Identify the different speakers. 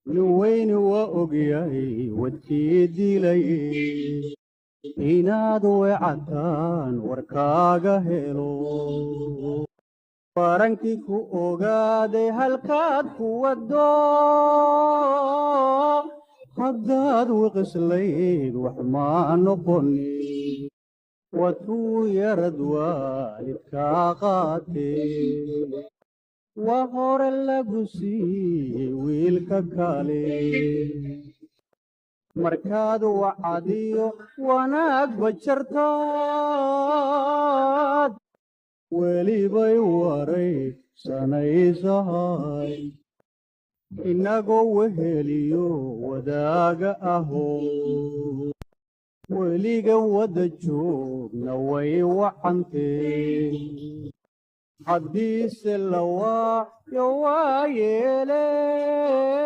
Speaker 1: نوين وأقياي وتيدي لي inaad weecataan warkaaga helo warankii ku ogaaday halkaad ku waddo haddaad wiqislayd wax maa noqonin watuu yarad waalidkaa qaatee waa hore lagu siiyey wiilka kale markaad wacadiyo wanaag bajartaad welibay waray sanaysahay inagoo weheliyo wadaaga aho weligan wada joogna way wacantee haddiise la waayo waa yeelee